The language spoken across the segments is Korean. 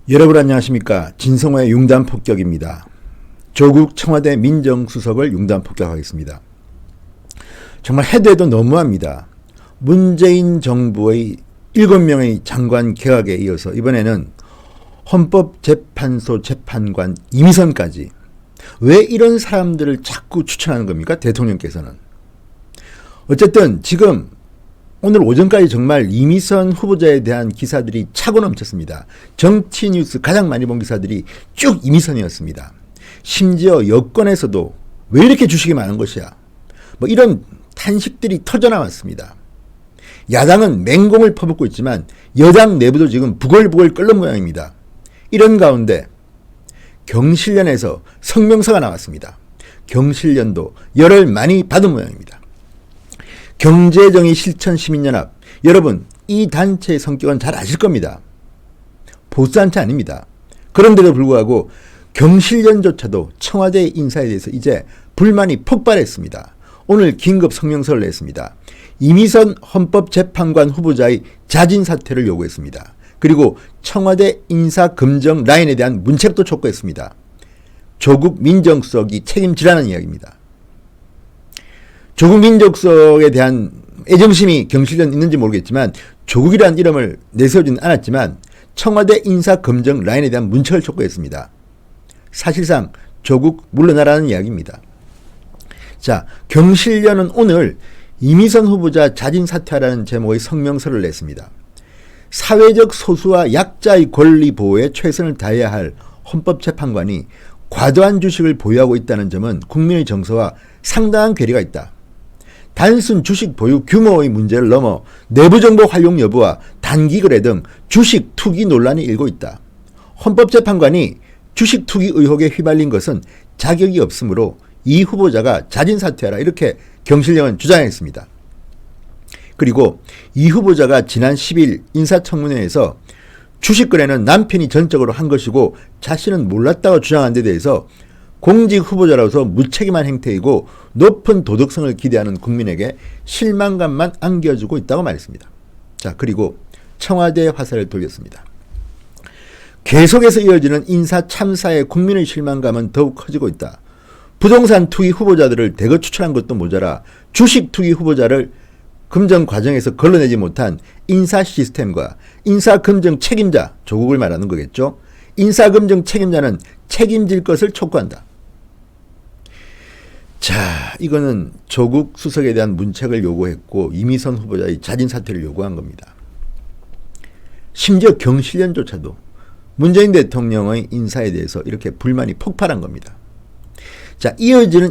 여러분 안녕하십니까. 진성화의 융단폭격입니다. 조국 청와대 민정수석을 융단폭격하겠습니다. 정말 해도 해도 너무합니다. 문재인 정부의 7명의 장관 개각에 이어서 이번에는 헌법재판소 재판관 이미선까지 왜 이런 사람들을 자꾸 추천하는 겁니까? 대통령께서는. 어쨌든 지금 오늘 오전까지 정말 이미선 후보자에 대한 기사들이 차고 넘쳤습니다. 정치뉴스 가장 많이 본 기사들이 쭉 이미선이었습니다. 심지어 여권에서도 왜 이렇게 주식이 많은 것이야? 뭐 이런 탄식들이 터져나왔습니다. 야당은 맹공을 퍼붓고 있지만 여당 내부도 지금 부글부글 끓는 모양입니다. 이런 가운데 경실련에서 성명서가 나왔습니다. 경실련도 열을 많이 받은 모양입니다. 경제정의 실천시민연합, 여러분 이 단체의 성격은 잘 아실 겁니다. 보수단체 아닙니다. 그런데도 불구하고 경실련조차도 청와대 인사에 대해서 이제 불만이 폭발했습니다. 오늘 긴급 성명서를 냈습니다. 이미선 헌법재판관 후보자의 자진 사퇴를 요구했습니다. 그리고 청와대 인사검증 라인에 대한 문책도 촉구했습니다. 조국 민정수석이 책임지라는 이야기입니다. 조국 민정수석에 대한 애정심이 경실련 있는지 모르겠지만 조국이라는 이름을 내세우지는 않았지만 청와대 인사검증 라인에 대한 문책을 촉구했습니다. 사실상 조국 물러나라는 이야기입니다. 자, 경실련은 오늘 이미선 후보자 자진 사퇴하라는 제목의 성명서를 냈습니다. 사회적 소수와 약자의 권리 보호에 최선을 다해야 할 헌법재판관이 과도한 주식을 보유하고 있다는 점은 국민의 정서와 상당한 괴리가 있다. 단순 주식 보유 규모의 문제를 넘어 내부정보 활용 여부와 단기 거래 등 주식 투기 논란이 일고 있다. 헌법재판관이 주식 투기 의혹에 휘말린 것은 자격이 없으므로 이 후보자가 자진 사퇴하라 이렇게 경실련은 주장했습니다. 그리고 이 후보자가 지난 10일 인사청문회에서 주식 거래는 남편이 전적으로 한 것이고 자신은 몰랐다고 주장한 데 대해서 공직 후보자로서 무책임한 행태이고 높은 도덕성을 기대하는 국민에게 실망감만 안겨주고 있다고 말했습니다. 자, 그리고 청와대의 화살을 돌렸습니다. 계속해서 이어지는 인사 참사에 국민의 실망감은 더욱 커지고 있다. 부동산 투기 후보자들을 대거 추천한 것도 모자라 주식 투기 후보자를 검증 과정에서 걸러내지 못한 인사 시스템과 인사검증 책임자, 조국을 말하는 거겠죠. 인사검증 책임자는 책임질 것을 촉구한다. 자, 이거는 조국 수석에 대한 문책을 요구했고 이미선 후보자의 자진 사퇴를 요구한 겁니다. 심지어 경실련조차도 문재인 대통령의 인사에 대해서 이렇게 불만이 폭발한 겁니다. 자, 이어지는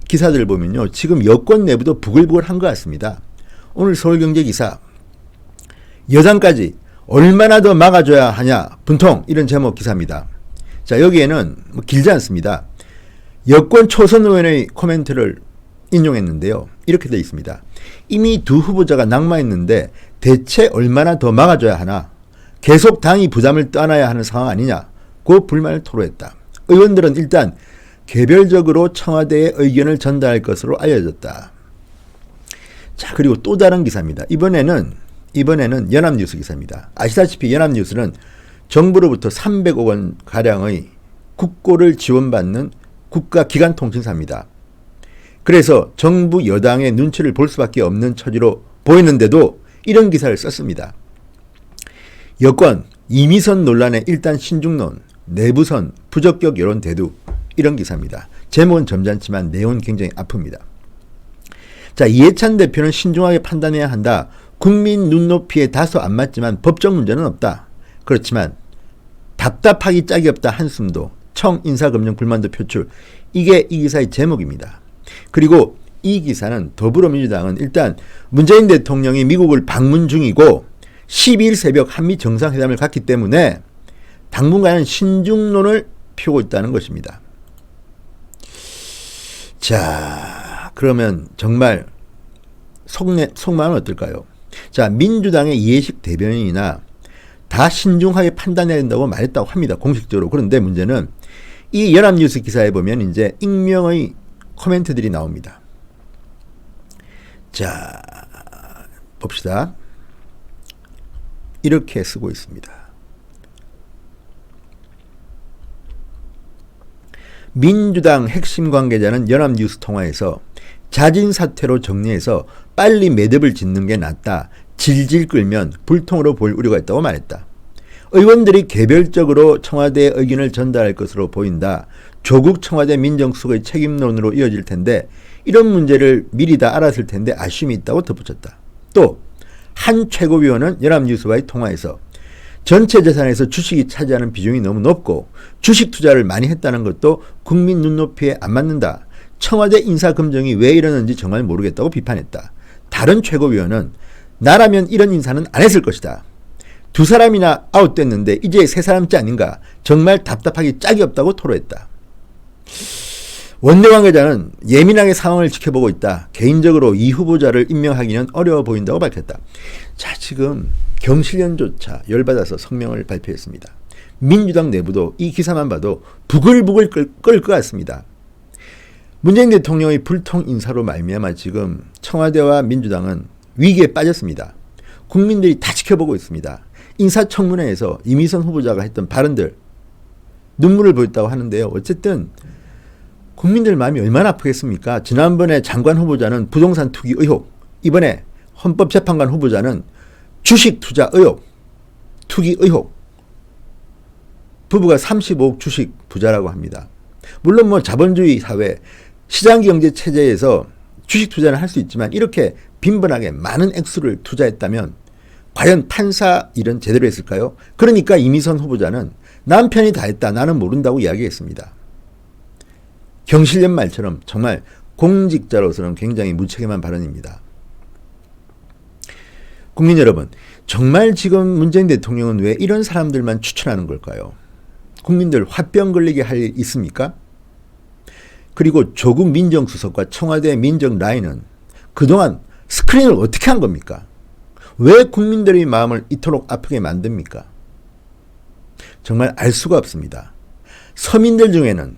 기사들을 보면요. 지금 여권 내부도 부글부글한 것 같습니다. 오늘 서울경제 기사, 여당까지 얼마나 더 막아줘야 하냐 분통, 이런 제목 기사입니다. 자, 여기에는 길지 않습니다. 여권 초선 의원의 코멘트를 인용했는데요. 이렇게 되어 있습니다. 이미 두 후보자가 낙마했는데 대체 얼마나 더 막아줘야 하나, 계속 당이 부담을 떠안아야 하는 상황 아니냐고 불만을 토로했다. 의원들은 일단 개별적으로 청와대의 의견을 전달할 것으로 알려졌다. 자, 그리고 또 다른 기사입니다. 이번에는 연합뉴스 기사입니다. 아시다시피 연합뉴스는 정부로부터 300억 원 가량의 국고를 지원받는 국가기관통신사입니다. 그래서 정부 여당의 눈치를 볼 수밖에 없는 처지로 보이는데도 이런 기사를 썼습니다. 여권 이미선 논란의 일단 신중론, 내부선 부적격 여론 대두, 이런 기사입니다. 제목은 점잖지만 내용은 굉장히 아픕니다. 자, 이해찬 대표는 신중하게 판단해야 한다. 국민 눈높이에 다소 안 맞지만 법적 문제는 없다. 그렇지만 답답하기 짝이 없다 한숨도, 청 인사검증 불만도 표출, 이게 이 기사의 제목입니다. 그리고 이 기사는 더불어민주당은 일단 문재인 대통령이 미국을 방문 중이고 12일 새벽 한미 정상회담을 갖기 때문에 당분간은 신중론을 펴고 있다는 것입니다. 자, 그러면 정말 속마음은 어떨까요? 자, 민주당의 이해식 대변인이나 다 신중하게 판단해야 된다고 말했다고 합니다. 공식적으로. 그런데 문제는 이 연합뉴스 기사에 보면 이제 익명의 코멘트들이 나옵니다. 자, 봅시다. 이렇게 쓰고 있습니다. 민주당 핵심 관계자는 연합뉴스 통화에서 자진 사퇴로 정리해서 빨리 매듭을 짓는 게 낫다. 질질 끌면 불통으로 보일 우려가 있다고 말했다. 의원들이 개별적으로 청와대의 의견을 전달할 것으로 보인다. 조국 청와대 민정수석의 책임론으로 이어질 텐데 이런 문제를 미리 다 알았을 텐데 아쉬움이 있다고 덧붙였다. 또 한 최고위원은 연합뉴스와의 통화에서 전체 재산에서 주식이 차지하는 비중이 너무 높고 주식 투자를 많이 했다는 것도 국민 눈높이에 안 맞는다. 청와대 인사검증이 왜 이러는지 정말 모르겠다고 비판했다. 다른 최고위원은 나라면 이런 인사는 안 했을 것이다. 두 사람이나 아웃됐는데 이제 세 사람째 아닌가. 정말 답답하기 짝이 없다고 토로했다. 원내 관계자는 예민하게 상황을 지켜보고 있다. 개인적으로 이 후보자를 임명하기는 어려워 보인다고 밝혔다. 자, 지금 경실련조차 열받아서 성명을 발표했습니다. 민주당 내부도 이 기사만 봐도 부글부글 끓을 것 같습니다. 문재인 대통령의 불통 인사로 말미암아 지금 청와대와 민주당은 위기에 빠졌습니다. 국민들이 다 지켜보고 있습니다. 인사청문회에서 이미선 후보자가 했던 발언들 눈물을 보였다고 하는데요. 어쨌든 국민들 마음이 얼마나 아프겠습니까? 지난번에 장관 후보자는 부동산 투기 의혹, 이번에 헌법재판관 후보자는 주식 투자 의혹, 투기 의혹. 부부가 35억 주식 부자라고 합니다. 물론 뭐 자본주의 사회, 시장경제 체제에서 주식 투자는 할 수 있지만 이렇게 빈번하게 많은 액수를 투자했다면 과연 판사 일은 제대로 했을까요? 그러니까 이미선 후보자는 남편이 다 했다. 나는 모른다고 이야기했습니다. 경실련 말처럼 정말 공직자로서는 굉장히 무책임한 발언입니다. 국민 여러분, 정말 지금 문재인 대통령은 왜 이런 사람들만 추천하는 걸까요? 국민들 화병 걸리게 할 일 있습니까? 그리고 조국 민정수석과 청와대 민정 라인은 그동안 스크린을 어떻게 한 겁니까? 왜 국민들의 마음을 이토록 아프게 만듭니까? 정말 알 수가 없습니다. 서민들 중에는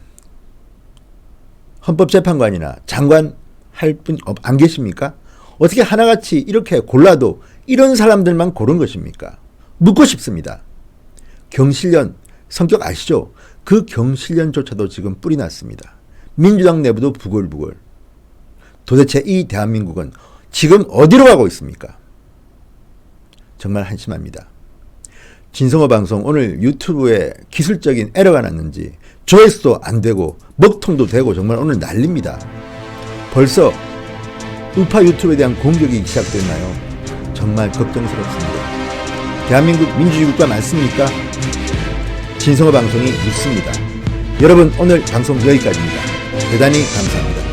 헌법재판관이나 장관 할 분 안 계십니까? 어떻게 하나같이 이렇게 골라도 이런 사람들만 고른 것입니까? 묻고 싶습니다. 경실련 성격 아시죠? 그 경실련조차도 지금 뿔이 났습니다. 민주당 내부도 부글부글. 도대체 이 대한민국은 지금 어디로 가고 있습니까? 정말 한심합니다. 진성호 방송 오늘 유튜브에 기술적인 에러가 났는지 조회수도 안 되고 먹통도 되고 정말 오늘 난립니다. 벌써 우파 유튜브에 대한 공격이 시작됐나요? 정말 걱정스럽습니다. 대한민국 민주주의 국가 맞습니까? 진성호 방송이 묻습니다. 여러분 오늘 방송 여기까지입니다. 대단히 감사합니다.